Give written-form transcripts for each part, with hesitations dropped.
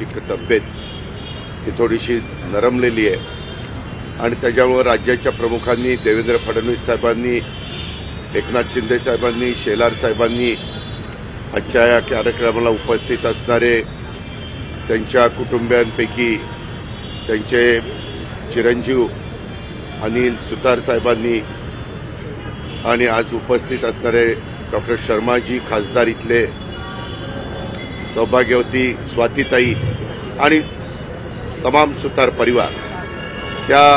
मानसिक तब्येत ही थोडीशी नरमलेली आहे आणि त्याच्यामुळे राज्याच्या प्रमुखांनी देवेंद्र फडणवीस साहेबांनी, एकनाथ शिंदे साहेबांनी, शेलार साहेबांनी आजच्या या कार्यक्रमाला उपस्थित असणारे त्यांच्या कुटुंबियांपैकी त्यांचे चिरंजीव अनिल सुतार साहेबांनी आणि आज उपस्थित असणारे डॉक्टर शर्माजी खासदार इथले, सौभाग्यवती स्वातीताई आणि तमाम सुतार परिवार, त्या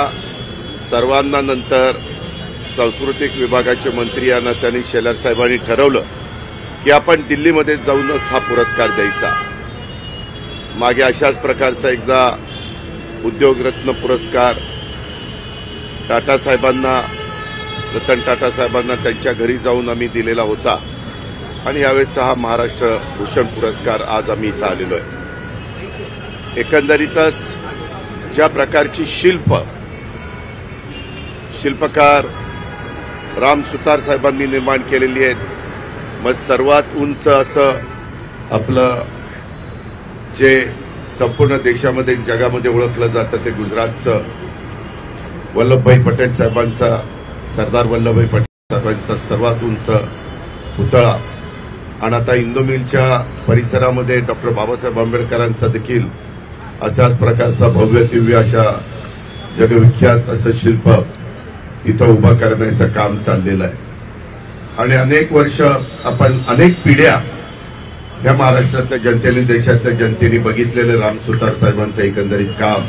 सर्वांना नंतर सांस्कृतिक विभागाचे मंत्री यांना त्यांनी शेलार साहेबांनी ठरवलं की आपण दिल्लीमध्ये जाऊनच हा पुरस्कार द्यायचा। मागे अशाच प्रकारचा एकदा उद्योगरत्न पुरस्कार टाटा साहेबांना, रतन टाटा साहेबांना त्यांच्या घरी जाऊन आम्ही दिलेला होता आणि यावेळेसचा हा महाराष्ट्र भूषण पुरस्कार आज आम्ही इथं आलेलो आहे। एकंदरीतच ज्या प्रकारची शिल्पकार राम सुतार साहेबांनी निर्माण केलेली आहेत, मग सर्वात उंच असं आपलं जे संपूर्ण देशामध्ये जगामध्ये ओळखलं जातं ते गुजरातचं वल्लभभाई पटेल साहेबांचा, सरदार वल्लभभाई पटेल साहेबांचा सर्वात उंच पुतळा आणि आता इंदू मिलच्या परिसरामध्ये डॉक्टर बाबासाहेब आंबेडकरांचा देखील अशाच प्रकारचा भव्य दिव्य अशा जगविख्यात असं शिल्प तिथं उभं करण्याचं काम चाललेलं आहे आणि अनेक वर्ष आपण अनेक पिढ्या या महाराष्ट्रातल्या जनतेने, देशातल्या जनतेने बघितलेलं राम सुतार साहेबांचं एकंदरीत काम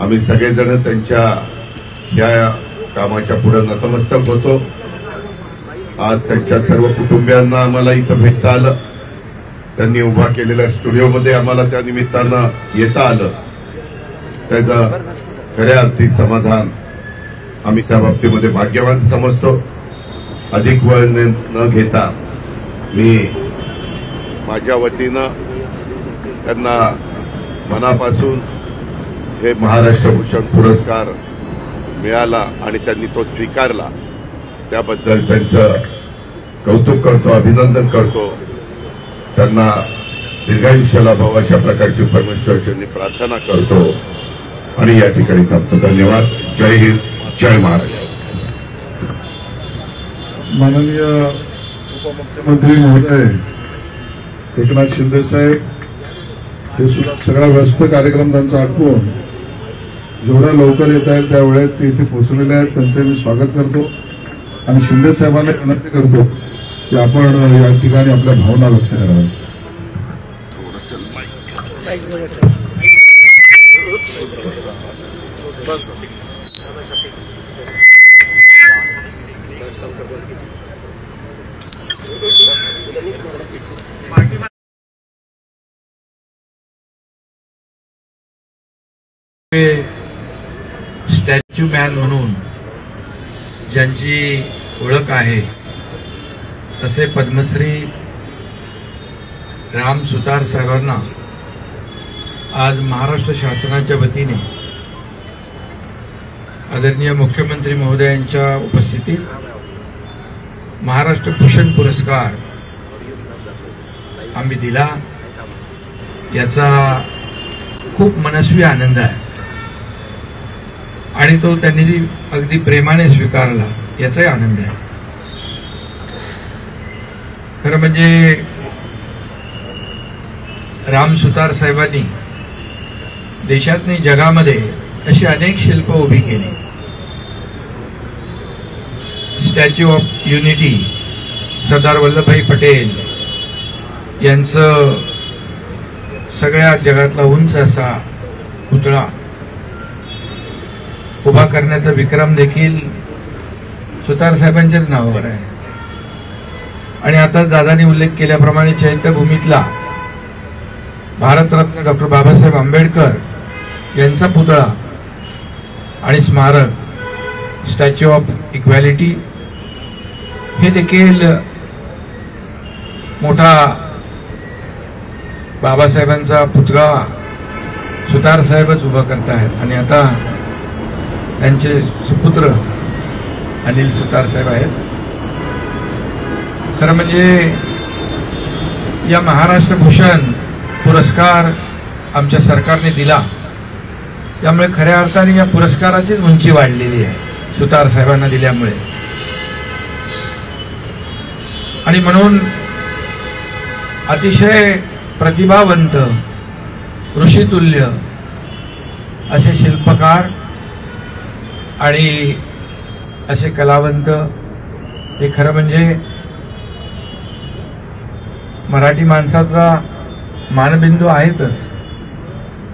आम्ही सगळेजण त्यांच्या या कामाच्या पुढे नतमस्तक होतो। आज त्यांच्या सर्व कुटुंबियांना आम्हाला इथं भेटता आलं, त्यांनी उभा केलेल्या स्टुडिओमध्ये आम्हाला त्या निमित्तानं येता आलं, त्याचं खऱ्या अर्थी समाधान आम्ही त्या बाबतीमध्ये भाग्यवान समजतो। अधिक वेळ न घेता मी माझ्या वतीनं त्यांना मनापासून हे महाराष्ट्र भूषण पुरस्कार मिळाला आणि त्यांनी तो स्वीकारला त्याबद्दल त्यांचं कौतुक करतो, अभिनंदन करतो। त्यांना दीर्घायुष्य लाभावं अशा प्रकारची परमेश्वराची प्रार्थना करतो आणि या ठिकाणी थांबतो। धन्यवाद। जय हिंद, जय महाराष्ट्र। माननीय उपमुख्यमंत्री महोदय एकनाथ शिंदे साहेब हे सुद्धा सगळा व्यस्त कार्यक्रम त्यांचा आटपून जेवढा लवकर येत आहे त्या वेळेत ते इथे पोहोचलेले आहेत, त्यांचे मी स्वागत करतो आणि शिंदे साहेबांना विनंती करतो की आपण या ठिकाणी आपल्या भावना व्यक्त कराव्या। स्टॅच्यू मॅन म्हणून ज्यांची ओळख आहे तसे पद्मश्री राम सुतार साहेबांना आज महाराष्ट्र शासनाच्या वतीने आदरणीय मुख्यमंत्री महोदयांच्या उपस्थितीत महाराष्ट्र भूषण पुरस्कार आम्ही दिला। याचा खूप मनस्वी आनंद आहे आणि तो त्यांनी अगदी प्रेमाने स्वीकारला याचाही आनंद आहे। खरं म्हणजे राम सुतार साहेबांनी देशात नाही जगामध्ये अशी अनेक शिल्प उभी केली। Statue of unity Sardar Vallabhbhai Patel यांचं सगळ्या जगातला उंच असा पुतळा उभा करण्याचा विक्रम देखील सुतार साहेबांच्याच नावावर आहे आणि आता दादांनी उल्लेख केल्याप्रमाणे चैत्यभूमीतला भारतरत्न डॉक्टर बाबासाहेब आंबेडकर यांचा पुतळा आणि स्मारक स्टॅच्यू ऑफ इक्वॅलिटी हे देखील मोठा बाबासाहेबांचा पुतळा सुतार साहेबच उभा करतायत आणि आता त्यांचे सुपुत्र अनिल सुतार साहेब आहेत। खरं म्हणजे या महाराष्ट्र भूषण पुरस्कार आमच्या सरकारने दिला, त्यामुळे खऱ्या अर्थाने या पुरस्काराचीच उंची वाढलेली आहे सुतार साहेबांना दिल्यामुळे. आणि म्हणून अतिशय प्रतिभावंत, ऋषितुल्य असे शिल्पकार आणि असे कलावंत हे खरं म्हणजे मराठी माणसाचा मानबिंदू आहेतच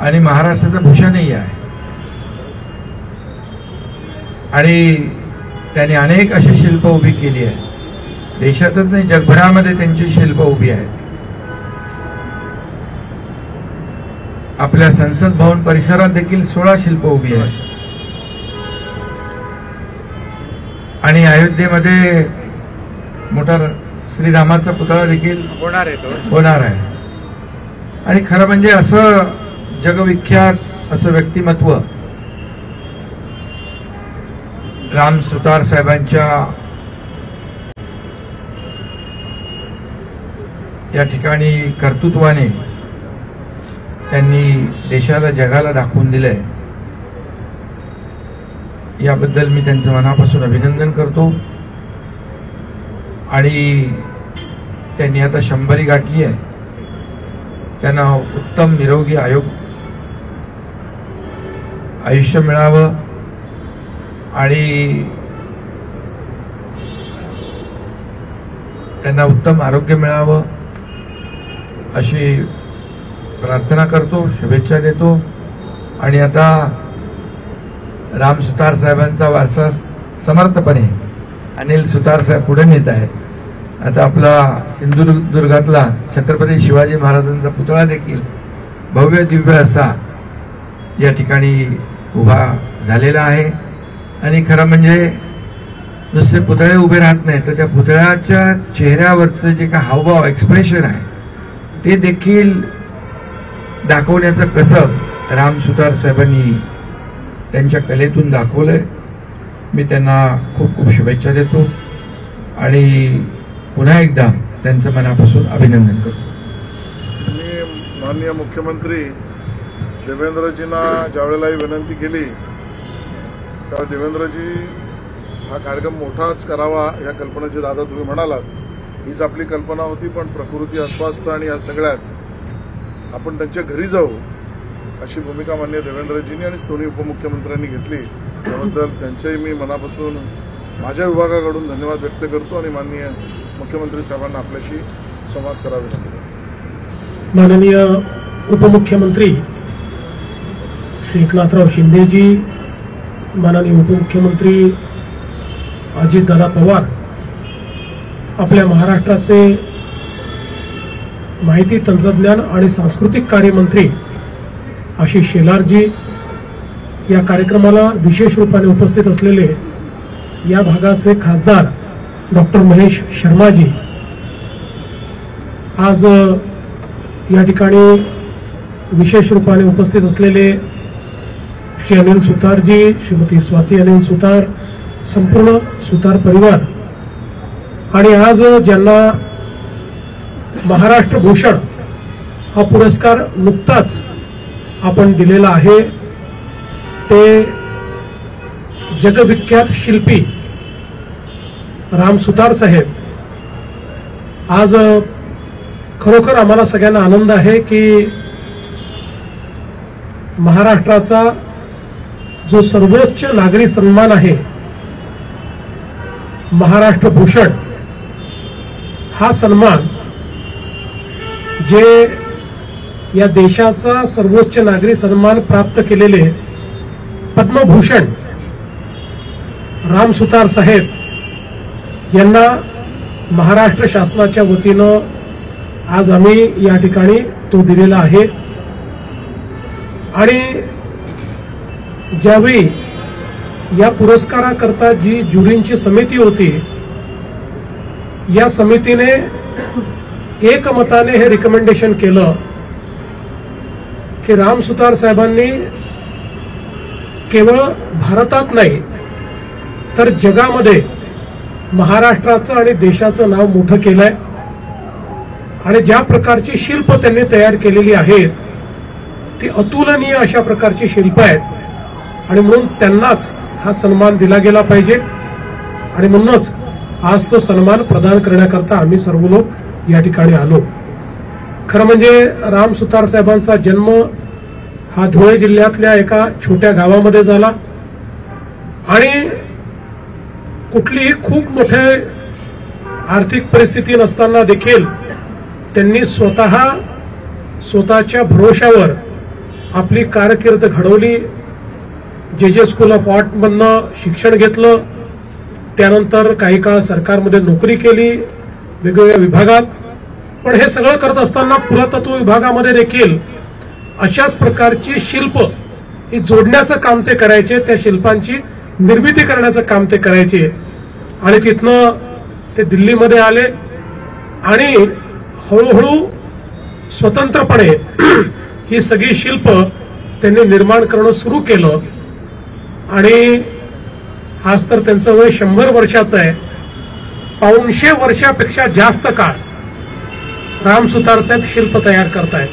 आणि महाराष्ट्राचं भूषणही आहे. आणि त्यांनी अनेक अशी शिल्प उभी केली आहे. देशातच नाही, जगभरामध्ये त्यांची शिल्प उभी आहेत. आपल्या संसद भवन परिसरात देखील 16 शिल्प उभी आहेत. आणि अयोध्येमध्ये मोठा श्रीरामाचा पुतळा देखील होणार आहे. आणि खरं म्हणजे असं जगविख्यात असं व्यक्तिमत्व राम सुतार साहेबांच्या या ठिकाणी कर्तृत्वाने त्यांनी देशाला, जगाला दाखवून दिलंय. याबद्दल मी त्यांचं मनापासून अभिनंदन करतो. आणि त्यांनी आता 100 गाठली आहे. त्यांना उत्तम निरोगी आयुष्य मिळावं आणि त्यांना उत्तम आरोग्य मिळावं अशी प्रार्थना करतो, शुभेच्छा देतो. आणि आता राम सुतार साहेबांचा वारसा समर्थपणे अनिल सुतार साहेब पुढे नेत आहेत. आता आपला सिंधुदुर्गातला छत्रपती शिवाजी महाराजांचा पुतळा देखील भव्य दिव्य असा या ठिकाणी उभा झालेला आहे. आणि खरं म्हणजे नुसते पुतळे उभे राहत नाही, तर त्या पुतळ्याच्या चेहऱ्यावरचं जे काय हावभाव, एक्सप्रेशन आहे ते देखील दाखवण्याचं कसब राम सुतार साहेबांनी त्यांच्या कलेतून दाखवलंय. मी त्यांना खूप खूप शुभेच्छा देतो आणि पुन्हा एकदा त्यांचं मनापासून अभिनंदन करतो. मी माननीय मुख्यमंत्री देवेंद्रजींना ज्यावेळेलाही विनंती केली त्यावेळी देवेंद्रजी हा कार्यक्रम मोठाच करावा या कल्पनेची दादा तुम्ही म्हणालात, हीच आपली कल्पना होती. पण प्रकृती अस्वास्थ आणि या सगळ्यात आपण त्यांच्या घरी जाऊ अशी भूमिका माननीय देवेंद्रजींनी आणि दोन्ही उपमुख्यमंत्र्यांनी घेतली. त्याबद्दल त्यांचेही मी मनापासून माझ्या विभागाकडून धन्यवाद व्यक्त करतो आणि माननीय मुख्यमंत्री साहेबांना आपल्याशी संवाद करावे लागतो. माननीय उपमुख्यमंत्री श्री एकनाथराव शिंदेजी, माननीय उपमुख्यमंत्री अजितदादा पवार, आपल्या महाराष्ट्राचे माहिती तंत्रज्ञान आणि सांस्कृतिक कार्यमंत्री आशिष शेलारजी, या कार्यक्रमाला विशेष रूपाने उपस्थित असलेले या भागाचे खासदार डॉक्टर महेश शर्माजी, आज या ठिकाणी विशेष रूपाने उपस्थित असलेले श्री अनिल सुतारजी, श्रीमती स्वाती अनिल सुतार, संपूर्ण सुतार परिवार, आणि आज ज्यांना महाराष्ट्र भूषण हा पुरस्कार नुकताच आपण दिलेला आहे ते जगविख्यात शिल्पी राम सुतार साहेब. आज खरोखर आम्हाला सगळ्यांना आनंद आहे की महाराष्ट्राचा जो सर्वोच्च नागरी सन्मान आहे महाराष्ट्र भूषण, हा सन्मान जे या देशाचा सर्वोच्च नागरी सन्मान प्राप्त केलेले पद्मभूषण राम सुतार साहेब यांना महाराष्ट्र शासनाच्या वतीनं आज आम्ही या ठिकाणी तो दिलेला आहे. आणि ज्यावेळी या पुरस्काराकरता जी ज्युरींची समिती होती, या समितीने एकमताने हे रिकमेंडेशन केलं की राम सुतार साहेबांनी केवळ भारतात नाही तर जगामध्ये महाराष्ट्राचं आणि देशाचं नाव मोठं केलंय. आणि ज्या प्रकारची शिल्प त्यांनी तयार केलेली आहेत ती अतुलनीय अशा प्रकारची शिल्प आहेत आणि म्हणून त्यांनाच हा सन्मान दिला गेला पाहिजे आणि म्हणूनच आज तो सन्मान प्रदान करण्याकरता आम्ही सर्व लोक या ठिकाणी आलो. खरं म्हणजे राम सुतार साहेबांचा जन्म हा धुळे जिल्ह्यातल्या एका छोट्या गावामध्ये झाला आणि कुठलीही खूप मोठे आर्थिक परिस्थिती नसताना देखील त्यांनी स्वतःच्या भरोशावर आपली कारकीर्द घडवली. जे स्कूल ऑफ आर्ट मधनं शिक्षण घेतलं, त्यानंतर काही काळ सरकारमध्ये नोकरी केली वेगवेगळ्या विभागात. पण हे सगळं करत असताना पुरातत्व विभागामध्ये देखील अशाच प्रकारची शिल्प ही जोडण्याचं काम ते करायचे, त्या शिल्पांची निर्मिती करण्याचं काम ते करायचे. आणि तिथनं ते दिल्लीमध्ये आले आणि हळूहळू स्वतंत्रपणे ही सगळी शिल्प त्यांनी निर्माण करणं सुरू केलं आणि आज तर त्यांचं वय 100 वर्षाचं आहे. 500 वर्षापेक्षा जास्त काळ राम सुतार साहेब शिल्प तयार करतायत.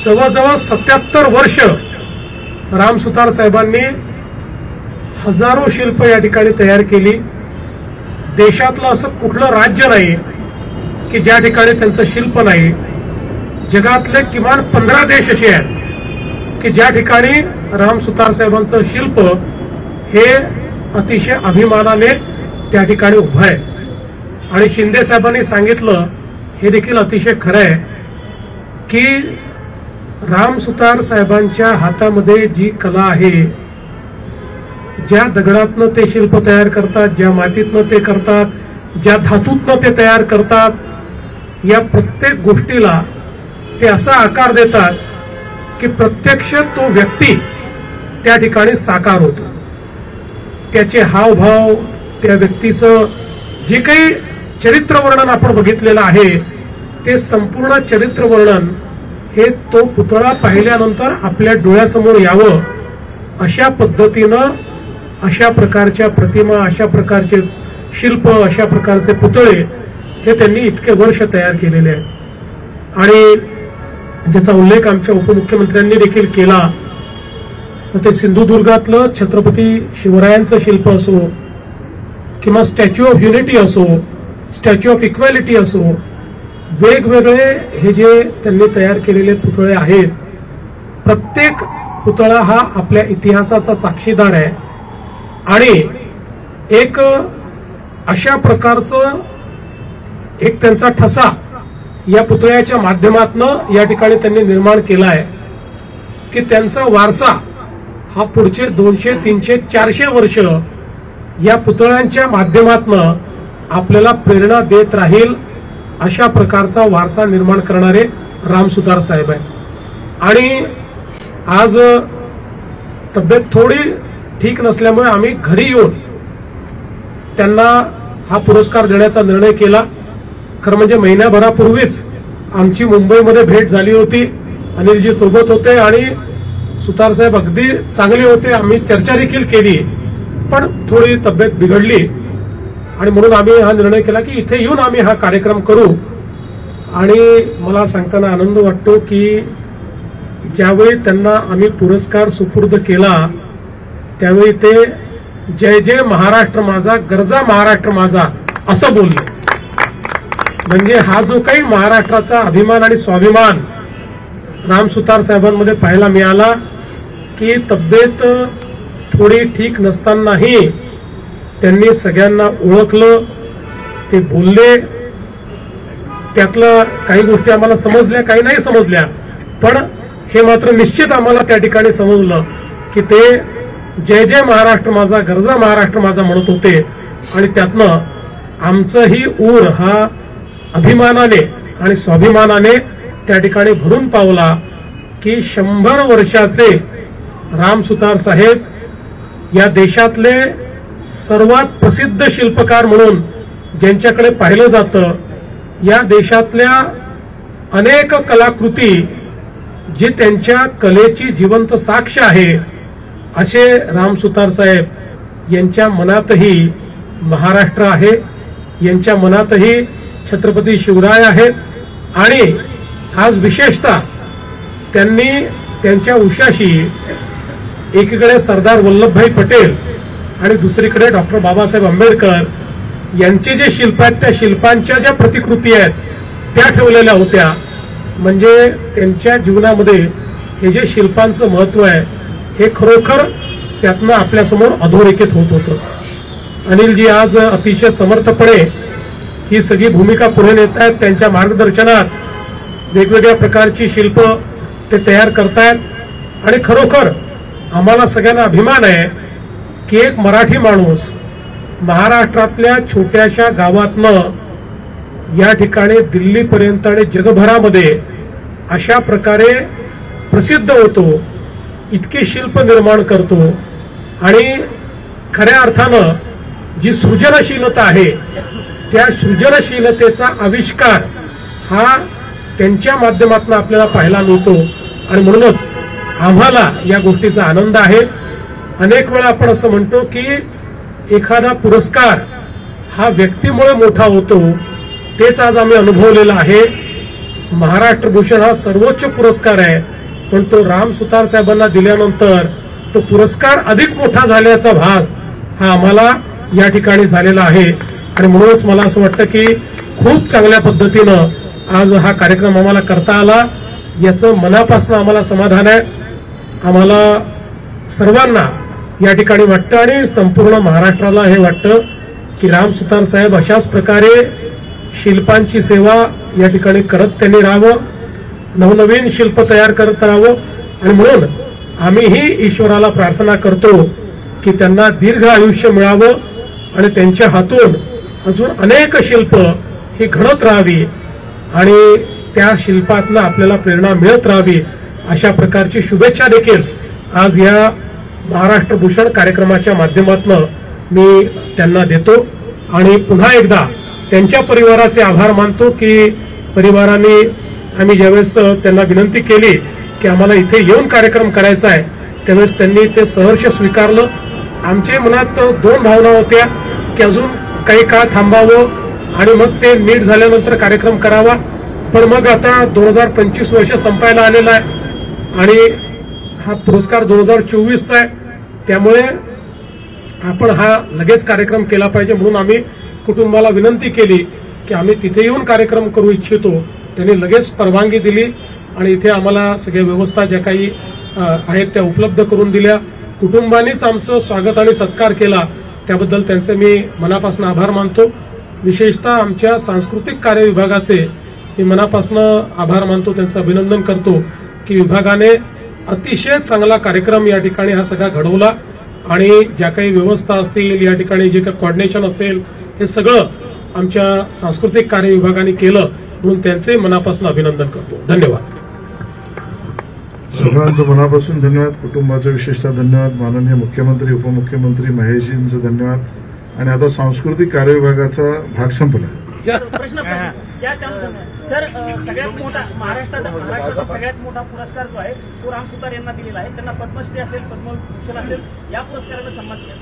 जवळजवळ 77 वर्ष राम सुतार साहेबांनी हजारो शिल्प या ठिकाणी तयार केली. देशातलं असं कुठलं राज्य नाही की ज्या ठिकाणी त्यांचं शिल्प नाही. जगातले किमान 15 देश असे आहेत की ज्या ठिकाणी राम सुतार साहेबांचं शिल्प हे अतिशय अभिमानाने त्या ठिकाणी उभं आहे. आणि शिंदे साहेबांनी सांगितलं हे देखील अतिशय खरं आहे की राम सुतार साहेबांच्या हातामध्ये जी कला आहे, ज्या दगडातनं ते शिल्प तयार करतात, ज्या मातीतनं ते करतात, ज्या धातूतनं ते तयार करतात, या प्रत्येक गोष्टीला ते असा आकार देतात की प्रत्यक्ष तो व्यक्ती त्या ठिकाणी साकार होतो. त्याचे हावभाव, त्या व्यक्तीचं जे काही चरित्र वर्णन आपण बघितलेलं आहे ते संपूर्ण चरित्र वर्णन हे तो पुतळा पाहिल्यानंतर आपल्या डोळ्यासमोर यावं अशा पद्धतीनं अशा प्रकारच्या प्रतिमा, अशा प्रकारचे शिल्प, अशा प्रकारचे पुतळे हे त्यांनी इतके वर्ष तयार केलेले आहेत. आणि ज्याचा उल्लेख आमच्या उपमुख्यमंत्र्यांनी देखील केला, ते सिंधुदुर्गातलं छत्रपती शिवरायांचं शिल्प असो किंवा स्टॅच्यू ऑफ युनिटी असो, स्टॅच्यू ऑफ इक्वॅलिटी असो, वेगवेगळे हे जे त्यांनी तयार केलेले पुतळे आहेत, प्रत्येक पुतळा हा आपल्या इतिहासाचा साक्षीदार आहे. आणि एक अशा प्रकारचं एक त्यांचा ठसा या पुतळ्याच्या माध्यमातून या ठिकाणी त्यांनी निर्माण केला आहे की त्यांचा वारसा हा पुढचे 200, 300, 400 वर्ष या पुतळ्यांच्या माध्यमातून आपल्याला प्रेरणा देत राहील अशा प्रकारचा वारसा निर्माण करणारे राम सुतार साहेब आहेत. आणि आज तब्येत थोडी ठीक नसल्यामुळे आम्ही घरी येऊन त्यांना हा पुरस्कार देण्याचा निर्णय केला. खरं म्हणजे महिन्याभरापूर्वीच आमची मुंबईमध्ये भेट झाली होती. अनिलजी सोबत होते आणि सुतार साहेब अगदी चांगले होते. आम्ही चर्चा देखील केली, पण थोडी तब्येत बिघडली आणि म्हणून आम्ही हा निर्णय केला की इथे येऊन आम्ही हा कार्यक्रम करू. आणि मला सांगताना आनंद वाटतो की ज्यावेळी त्यांना आम्ही पुरस्कार सुपूर्द केला त्यावेळी ते जय जय महाराष्ट्र माझा, गरजा महाराष्ट्र माझा असं बोलले. म्हणजे हा जो काही महाराष्ट्राचा अभिमान आणि स्वाभिमान राम सुतार साहेबांमध्ये पाहायला मिळाला की तब्येत थोडी ठीक नसतानाही त्यांनी सगळ्यांना ओळखलं, ते बोलले. त्यातलं काही गोष्टी आम्हाला समजल्या, काही नाही समजल्या, पण हे मात्र निश्चित आम्हाला त्या ठिकाणी समजलं की ते जय जय महाराष्ट्र माझा, गरजा महाराष्ट्र माझा म्हणत होते. आणि त्यातनं आमचंही ऊर हा अभिमानाने आणि स्वाभिमानाने त्या ठिकाणी भरून पावला की 100 वर्षाचे राम सुतार साहेब या देशातले सर्वात प्रसिद्ध शिल्पकार म्हणून ज्यांच्याकडे पाहिलं जातं, या देशातल्या अनेक कलाकृती जी त्यांच्या कलेची जिवंत साक्ष आहे, असे राम सुतार साहेब यांच्या मनातही महाराष्ट्र आहे, यांच्या मनातही छत्रपती शिवराय आहेत. आणि आज विशेषतः त्यांनी त्यांच्या उशाशी एकीकडे सरदार वल्लभभाई पटेल आणि दुसरीकडे डॉक्टर बाबासाहेब आंबेडकर यांचे जे शिल्प आहेत त्या शिल्पांच्या ज्या प्रतिकृती आहेत त्या ठेवलेल्या होत्या. म्हणजे त्यांच्या जीवनामध्ये हे जे शिल्पांचं महत्व आहे हे खरोखर त्यातनं आपल्यासमोर अधोरेखित होत होतं. अनिलजी आज अतिशय समर्थपणे ही सगळी भूमिका पुढे नेत आहेत. त्यांच्या मार्गदर्शनात वेगवेगळ्या प्रकारची शिल्प ते तयार करतायत आणि खरोखर आम्हाला सगळ्यांना अभिमान आहे की एक मराठी माणूस महाराष्ट्रातल्या छोट्याशा गावातनं या ठिकाणी दिल्लीपर्यंत आणि जगभरामध्ये अशा प्रकारे प्रसिद्ध होतो, इतके शिल्प निर्माण करतो आणि खऱ्या अर्थानं जी सृजनशीलता आहे त्या सृजनशीलतेचा आविष्कार हा त्यांच्या माध्यमातून आपल्याला पाहायला मिळतो आणि म्हणूनच आम्हाला या गोष्टीचा आनंद आहे. अनेक वेळा आपण असं म्हणतो की एखादा पुरस्कार हा व्यक्तीमुळे मोठा होतो, तेच आज आम्ही अनुभवलेलं आहे. महाराष्ट्र भूषण हा सर्वोच्च पुरस्कार आहे, पण तो राम सुतार साहेबांना दिल्यानंतर तो पुरस्कार अधिक मोठा झाल्याचा भास हा आम्हाला या ठिकाणी झालेला आहे. आणि म्हणूनच मला असं वाटतं की खूप चांगल्या पद्धतीनं आज हा कार्यक्रम आम्हाला करता आला, याचं मनापासून आम्हाला समाधान आहे. आम्हाला सर्वांना या ठिकाणी वाटतं आणि संपूर्ण महाराष्ट्राला हे वाटतं की राम सुतार साहेब अशाच प्रकारे शिल्पांची सेवा या ठिकाणी करत त्यांनी राहावं, नवनवीन शिल्प तयार करत राहावं. आणि म्हणून आम्हीही ईश्वराला प्रार्थना करतो की त्यांना दीर्घ आयुष्य मिळावं आणि त्यांच्या हातून अजून अनेक शिल्प ही घडत राहावी आणि त्या शिल्पातनं आपल्याला प्रेरणा मिळत राहावी, अशा प्रकारची शुभेच्छा देखील आज या महाराष्ट्र भूषण कार्यक्रमाच्या माध्यमातून मी त्यांना देतो. आणि पुन्हा एकदा त्यांच्या परिवाराचे आभार मानतो की परिवाराने आम्ही ज्यावेळेस त्यांना विनंती केली की आम्हाला इथे येऊन कार्यक्रम करायचा आहे त्यावेळेस त्यांनी ते सहर्ष स्वीकारलं. आमच्या मनात दोन भावना होत्या की अजून काही काळ थांबावं आणि मग ते नीट झाल्यानंतर कार्यक्रम करावा, पण मग आता 2025 वर्ष संपायला आलेला आहे आणि हा पुरस्कार 2024चा आहे, त्यामुळे आपण हा लगेच कार्यक्रम केला पाहिजे. म्हणून आम्ही कुटुंबाला विनंती केली की आम्ही तिथे येऊन कार्यक्रम करू इच्छितो. त्यांनी लगेच परवानगी दिली आणि इथे आम्हाला सगळ्या व्यवस्था ज्या काही आहेत त्या उपलब्ध करून दिल्या. कुटुंबानेच आमचं स्वागत आणि सत्कार केला, त्याबद्दल त्यांचे मी मनापासून आभार मानतो. विशेषतः आमच्या सांस्कृतिक कार्य विभागाचे मी मनापासून आभार मानतो, त्यांचं अभिनंदन करतो की विभागाने अतिशय चांगला कार्यक्रम या ठिकाणी हा सगळा घडवला आणि ज्या काही व्यवस्था असतील या ठिकाणी जे काही कोऑर्डिनेशन असेल हे सगळं आमच्या सांस्कृतिक कार्य विभागाने केलं, म्हणून त्यांचे मनापासून अभिनंदन करतो. धन्यवाद. सगळ्यांचं मनापासून धन्यवाद. कुटुंबाचं विशेषतः धन्यवाद. माननीय मुख्यमंत्री उपमुख्यमंत्री महेशजींचं धन्यवाद. आणि आता सांस्कृतिक कार्य विभागाचा भाग संपला. प्रश्न या सर, सगळ्यात मोठा महाराष्ट्राचा सगळ्यात मोठा पुरस्कार जो आहे तो राम सुतार यांना दिलेला आहे. त्यांना पद्मश्री असेल, पद्मभूषण असेल, या पुरस्काराने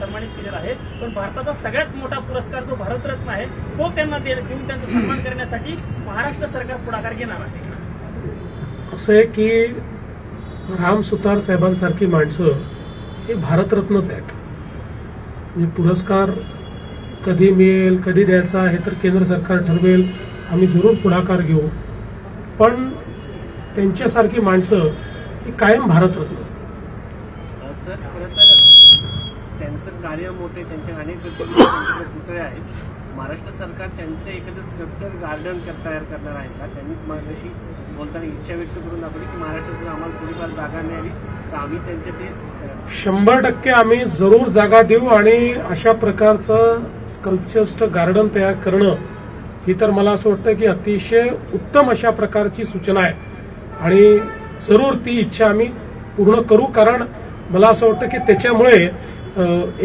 सन्मानित केलेला आहे. पण भारताचा सगळ्यात मोठा पुरस्कार जो भारतरत्न आहे तो त्यांना देऊन त्यांचा सन्मान करण्यासाठी महाराष्ट्र सरकार पुढाकार घेणार आहे. असं आहे की राम सुतार साहेबांसारखी माणसं हे भारतरत्नच आहेत. म्हणजे पुरस्कार कधी मिळेल, कधी द्यायचा हे तर केंद्र सरकार ठरवेल, आम्ही जरूर पुढाकार घेऊ, पण त्यांच्यासारखी माणसं ही कायम भारतरत्न असतात. सर, खरं तर त्यांचं कार्य मोठे, त्यांचे अनेक पुतळे आहेत. महाराष्ट्र सरकार त्यांचं एखादं स्कल्पचर गार्डन तयार करणार आहे का? त्यांनी माझ्याशी बोलताना इच्छा व्यक्त करून दाखवली की महाराष्ट्रात जर आम्हाला थोडीफार जागा मिळाली तर आम्ही त्यांच्या ते 100% आम्ही जरूर जागा देऊ आणि अशा प्रकारचं स्कल्पचर गार्डन तयार करणं ही तर मला असं वाटतं की अतिशय उत्तम अशा प्रकारची सूचना आहे आणि जरूर ती इच्छा आम्ही पूर्ण करू. कारण मला असं वाटतं की त्याच्यामुळे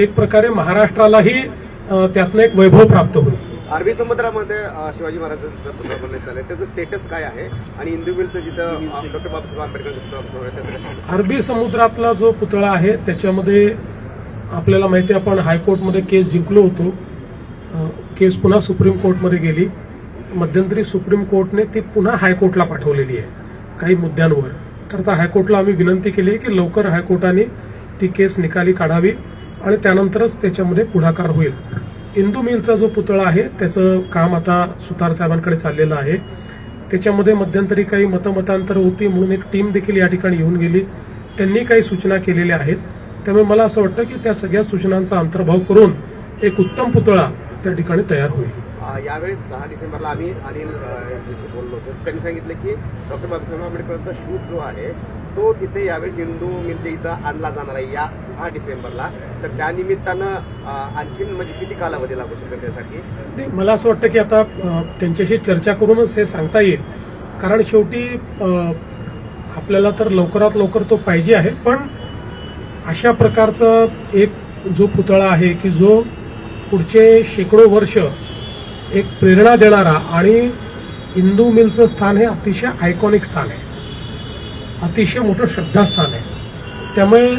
एक प्रकारे महाराष्ट्रालाही त्यातनं एक वैभव प्राप्त होईल. अरबी समुद्रामध्ये शिवाजी महाराजांचं पुतळा बनवण्यात चाललंय, त्याचं स्टेटस काय आहे? आणि इंदुमिलचं जिथं डॉक्टर बाबासाहेब आंबेडकर अरबी समुद्रातला जो पुतळा आहे त्याच्यामध्ये आपल्याला माहिती आहे, आपण हायकोर्टमध्ये केस जिंकलो होतो. केस पुन्हा सुप्रीम कोर्टमध्ये गेली. मध्यंतरी सुप्रीम कोर्टने ती पुन्हा हायकोर्टला पाठवलेली आहे काही मुद्द्यांवर. करता हायकोर्टला आम्ही विनंती केली आहे की लवकर हायकोर्टाने ती केस निकाली काढावी आणि त्यानंतरच त्याच्यामध्ये पुढाकार होईल. इंदू मिलचा जो पुतळा आहे त्याचं काम आता सुतार साहेबांकडे चाललेलं आहे. त्याच्यामध्ये मध्यंतरी काही मतमतांतर होती म्हणून एक टीम देखील या ठिकाणी येऊन गेली. त्यांनी काही सूचना केलेल्या आहेत. त्यामुळे मला असं वाटतं की त्या सगळ्या सूचनांचा अंतर्भाव करून एक उत्तम पुतळा त्या ठिकाणी तयार होईल. यावेळेस 6 डिसेंबरला आम्ही अनिल यांच्याशी बोललो होतो. त्यांनी सांगितलं की डॉक्टर बाबासाहेब आंबेडकरांचा शूट जो आहे तो तिथे यावेळेस इंदू मिलच्या इथं आणला जाणार आहे या 6 डिसेंबरला. तर त्यानिमित्तानं आणखीन म्हणजे किती कालावधी लागू शकेल त्यासाठी? मला असं वाटतं की आता त्यांच्याशी चर्चा करूनच हे सांगता येईल. कारण शेवटी आपल्याला तर लवकरात लवकर तो पाहिजे आहे. पण अशा प्रकारचा एक जो पुतळा आहे की जो पुढचे शेकडो वर्ष एक प्रेरणा देणारा आणि इंदू मिलचं स्थान हे अतिशय आयकॉनिक स्थान आहे, अतिशय मोठं श्रद्धास्थान आहे. त्यामुळे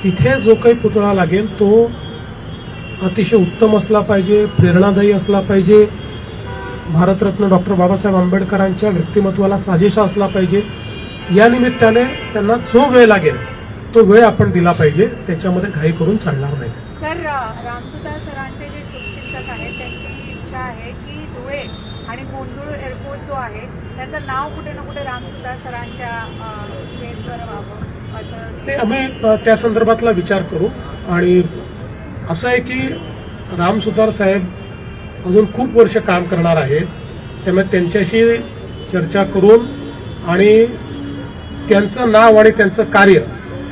तिथे जो काही पुतळा लागेल तो अतिशय उत्तम असला पाहिजे, प्रेरणादायी असला पाहिजे, भारतरत्न डॉक्टर बाबासाहेब आंबेडकरांच्या व्यक्तिमत्वाला साजेसा असला पाहिजे. या निमित्ताने त्यांना जो वेळ लागेल तो वेळ आपण दिला पाहिजे. त्याच्यामध्ये घाई करून चालणार नाही. सर, रामसुतार सरांचे जे शुभचिंतक आहेत त्यांची इच्छा आहे की धुळे आणि गोंधळ एअरपोर्ट जो आहे त्याचं नाव कुठे ना कुठे रामसुतार सरांच्या बेसवर व्हावं असं. आम्ही त्या संदर्भातला विचार करू. आणि असं आहे की रामसुतार साहेब अजून खूप वर्ष काम करणार आहेत. त्यामुळे त्यांच्याशी चर्चा करून आणि त्यांचं नाव आणि त्यांचं कार्य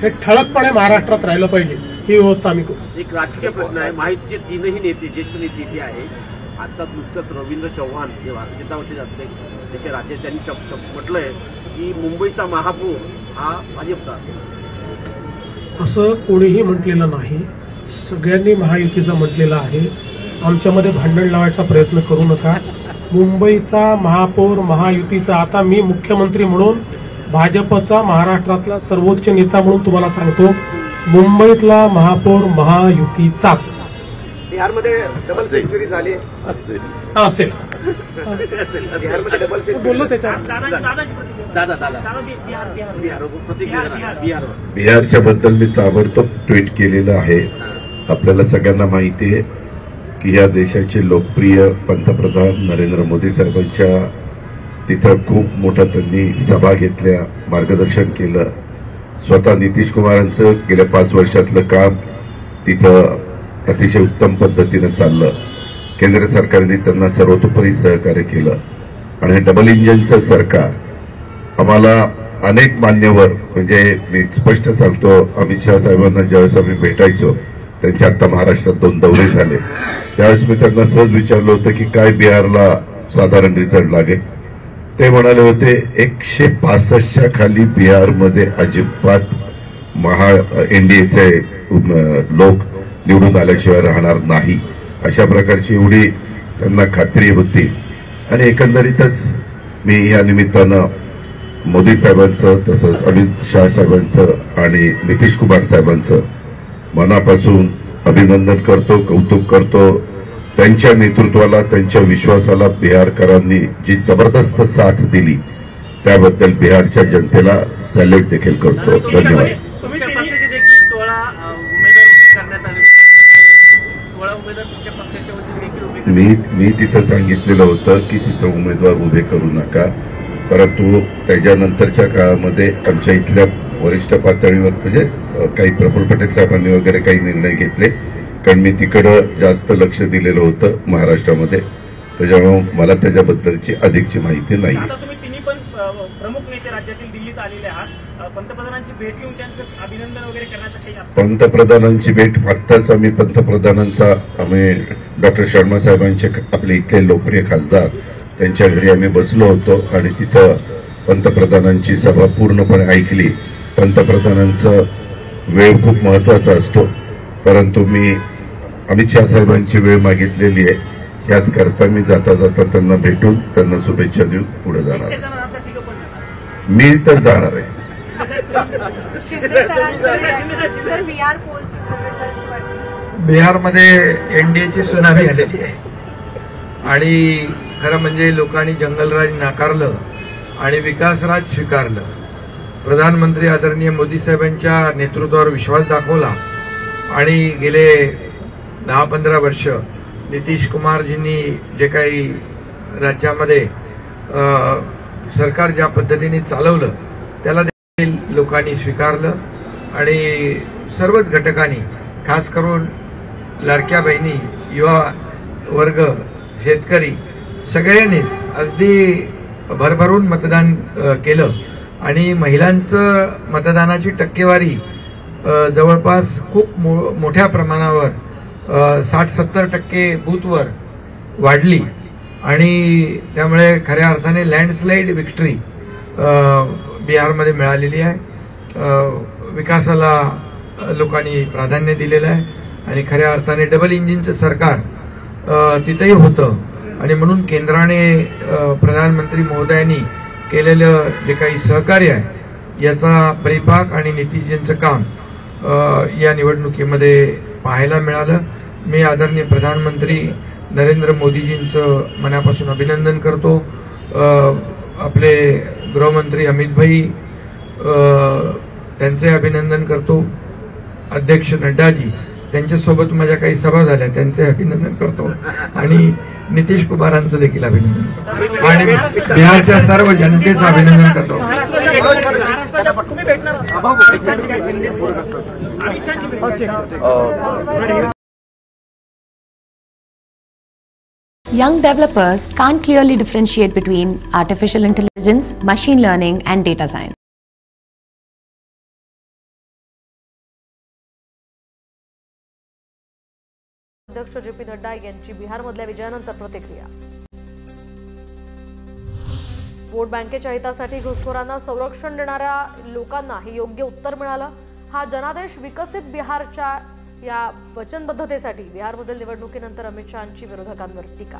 हे ठळकपणे महाराष्ट्रात राहिलं पाहिजे ही व्यवस्था आम्ही करू. एक राजकीय प्रश्न आहे. माहितीचे 3ही नेते, ज्येष्ठ नेते इथे आहे. आता नुकतंच रवींद्र चव्हाण जे भारतीय जनता पक्षाचे त्याचे राज्य त्यांनी म्हटलंय की मुंबईचा महापौर हा भाजपचा असेल. असं कोणीही म्हटलेलं नाही. सगळ्यांनी महायुतीचा म्हटलेलं आहे. आमच्यामध्ये भांडण लावायचा प्रयत्न करू नका. मुंबईचा महापौर महायुतीचा. आता मी मुख्यमंत्री म्हणून भाजपचा महाराष्ट्रातला सर्वोच्च नेता म्हणून तुम्हाला सांगतो मुंबईतला महापौर महायुतीचाच. बिहारमध्ये डबल सेंचुरी झाली असेल. बिहारमध्ये डबल सेंचुरी बोललो त्याच्यावर. बिहारच्या बद्दल मी ताबडतोब ट्विट केलेलं आहे. आपल्याला सगळ्यांना माहिती आहे की या देशाचे लोकप्रिय पंतप्रधान नरेंद्र मोदी साहेबांच्या तिथं खूप मोठं त्यांनी सभा घेतल्या, मार्गदर्शन केलं. स्वतः नितीश कुमारांचं गेल्या 5 वर्षातलं काम तिथं अतिशय उत्तम पद्धतीनं चाललं. केंद्र सरकारने त्यांना सर्वतोपरी सहकार्य केलं. आणि डबल इंजिनचं सरकार आम्हाला अनेक मान्यवर म्हणजे मी स्पष्ट सांगतो अमित शहा साहेबांना ज्यावेळेस आम्ही भेटायचो त्यांचे आता महाराष्ट्रात 2 दौरे झाले त्यावेळेस मी त्यांना सहज विचारलं होतं की काय बिहारला साधारण रिझल्ट लागेल. ते म्हणाले होते 165च्या खाली बिहारमध्ये अजिबात एनडीएचे लोक निवडून आल्याशिवाय राहणार नाही अशा प्रकारची एवढी त्यांना खात्री होती. आणि एकंदरीतच मी या निमित्तानं मोदी साहेबांचं तसंच अमित शहा साहेबांचं आणि नितीश कुमार साहेबांचं मनापासून अभिनंदन करतो, कौतुक करतो. त्यांच्या नेतृत्वाला त्यांच्या विश्वासाला बिहारकरांनी जी जबरदस्त साथ दिली त्याबद्दल बिहारच्या जनतेला सॅल्यूट देखील करतो. धन्यवाद. तुमच्या पक्षाचे देखील 16 उमेदवार उभे करण्यात आले. 16 उमेदवार तुमच्या पक्षाच्या वतीने देखील उभे मी तिथं सांगितलेलं होतं की तिथं उमेदवार उभे करू नका. परंतु त्याच्यानंतरच्या काळामध्ये आमच्या इथल्या वरिष्ठ पातळीवर म्हणजे काही प्रफुल्ल पटेल साहेबांनी वगैरे काही निर्णय घेतले कारण मी तिकडं जास्त लक्ष दिलेलं होतं महाराष्ट्रामध्ये. त्याच्यामुळे मला त्याच्याबद्दलची अधिकची माहिती नाही. आता तुम्ही तिन्ही पण प्रमुख नेते राज्यातील दिल्लीत आलेले आहात. पंतप्रधानांची भेट घेऊन त्यांचं अभिनंदन वगैरे करण्याचं काही पंतप्रधानांची भेट आत्ताच आम्ही आम्ही डॉक्टर शर्मा साहेबांचे आपले इथले लोकप्रिय खासदार त्यांच्या घरी आम्ही बसलो होतो आणि तिथं पंतप्रधानांची सभा पूर्णपणे ऐकली. पंतप्रधानांचा वेळ खूप महत्वाचा असतो परंतु मी अमित शहा साहेबांची वेळ मागितलेली आहे. ह्याच करता मी जाता जाता त्यांना भेटून त्यांना शुभेच्छा देऊन पुढे जाणार आहे. मी तर जाणार आहे. बिहारमध्ये एनडीएची सुनामी आलेली आहे आणि खरं म्हणजे लोकांनी जंगलराज नाकारलं आणि विकासराज स्वीकारलं. प्रधानमंत्री आदरणीय मोदी साहेबांच्या नेतृत्वावर विश्वास दाखवला आणि गेले 10-15 वर्ष नितीश कुमारजींनी जे काही राज्यामध्ये सरकार ज्या पद्धतीने चालवलं त्याला देखील लोकांनी स्वीकारलं आणि सर्वच घटकांनी, खास करून लाडक्या बहिणी, युवा वर्ग, शेतकरी सगळ्यांनीच अगदी भरभरून मतदान केलं आणि महिलांचं मतदानाची टक्केवारी जवळपास खूप मोठ्या प्रमाणावर 60-70% बूथवर वाढली आणि त्यामुळे खऱ्या अर्थाने लँडस्लाइड विक्ट्री बिहारमध्ये मिळालेली आहे. विकासाला लोकांनी प्राधान्य दिलेलं आहे आणि खऱ्या अर्थाने डबल इंजिनचं सरकार तिथेही होतं आणि म्हणून केंद्राने प्रधानमंत्री महोदयांनी केलेलं जे काही सहकार्य आहे याचा परिपाक आणि नितीशजींचं काम या निवडणुकीमध्ये पाहायला मिळालं. मी आदरणीय प्रधानमंत्री नरेंद्र मोदीजींचं मनापासून अभिनंदन करतो. आपले गृहमंत्री अमित भाई त्यांचे अभिनंदन करतो. अध्यक्ष नड्डाजी त्यांच्यासोबत माझ्या काही सभा झाल्या त्यांचे अभिनंदन करतो आणि नितीश कुमारांचं देखील अभिनंदन करतो आणि बिहारच्या सर्व जनतेचं अभिनंदन करतो. Young developers can't clearly differentiate between artificial intelligence, machine learning, and data science. अध्यक्ष जे.पी. नड्डा यांची बिहारमधल्या विजयानंतर प्रतिक्रिया. वोट बँकेच्या हितासाठी घुसखोरांना संरक्षण देणाऱ्या लोकांना हे योग्य उत्तर मिळालं. हा जनादेश विकसित बिहारच्या या वचनबद्धतेसाठी बिहारमधील निवडणुकीनंतर अमित शहांची विरोधकांवर टीका.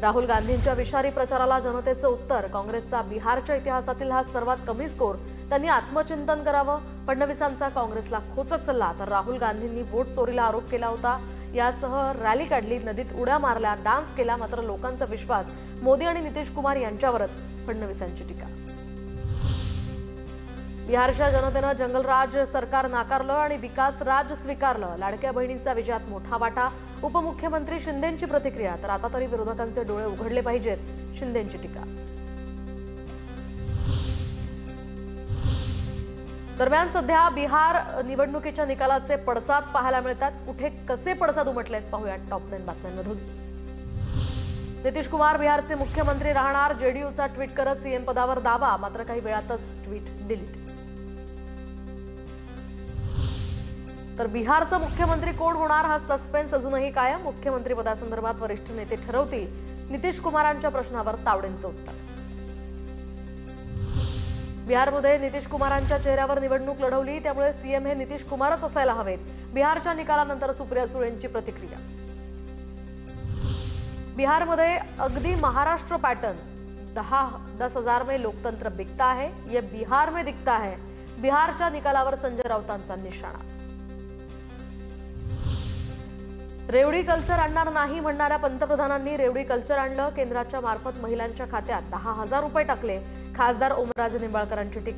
राहुल गांधींच्या विषारी प्रचाराला जनतेचं उत्तर. काँग्रेसचा बिहारच्या इतिहासातील हा सर्वात कमी स्कोर. त्यांनी आत्मचिंतन करावं. फडणवीसांचा काँग्रेसला खोचक सल्ला. तर राहुल गांधींनी वोट चोरीला आरोप केला होता. यासह रॅली काढली, नदीत उड्या मारल्या, डान्स केला. मात्र लोकांचा विश्वास मोदी आणि नितीश कुमार यांच्यावरच. फडणवीसांची टीका. बिहारच्या जनतेनं जंगलराज सरकार नाकारलं आणि विकास राज स्वीकारलं. लाडक्या बहिणींचा विजयात मोठा वाटा. उपमुख्यमंत्री शिंदेंची प्रतिक्रिया. तर आता तरी विरोधकांचे डोळे उघडले पाहिजेत, शिंदेंची टीका. दरम्यान सध्या बिहार निवडणुकीच्या निकालाचे पडसाद पाहायला मिळतात. कुठे कसे पडसाद उमटलेत पाहूयात टॉप 10 बातम्यांमधून. नितीश कुमार बिहारचे मुख्यमंत्री राहणार. जेडीयूचा ट्विट करत सीएम पदावर दावा. मात्र काही वेळातच ट्विट डिलीट. तर बिहारचा मुख्यमंत्री कोण होणार हा सस्पेन्स अजूनही कायम. मुख्यमंत्री पदासंदर्भात वरिष्ठ नेते ठरवतील. नितीश कुमारांच्या प्रश्नावर तावडेंचं उत्तर. बिहारमध्ये नितीश कुमारांच्या चेहऱ्यावर निवडणूक लढवली, त्यामुळे सीएम हे नितीश कुमारच असायला हवेत. बिहारच्या निकालानंतर सुप्रिया सुळेंची प्रतिक्रिया. बिहारमध्ये अगदी महाराष्ट्र पैटर्न. 10 हजार में लोकतंत्र बिकता है, ये बिहार में दिखता है. बिहारच्या निकालावर संजय राऊतांचा निशाणा. रेवडी कल्चर आणणार नाही म्हणणाऱ्या पंतप्रधानांनी रेवडी कल्चर आणलं. केंद्राच्या मार्फत महिलांच्या खात्यात 10,000 रुपये टाकले. खासदार ओमराजे निंबाळकरांची टीका.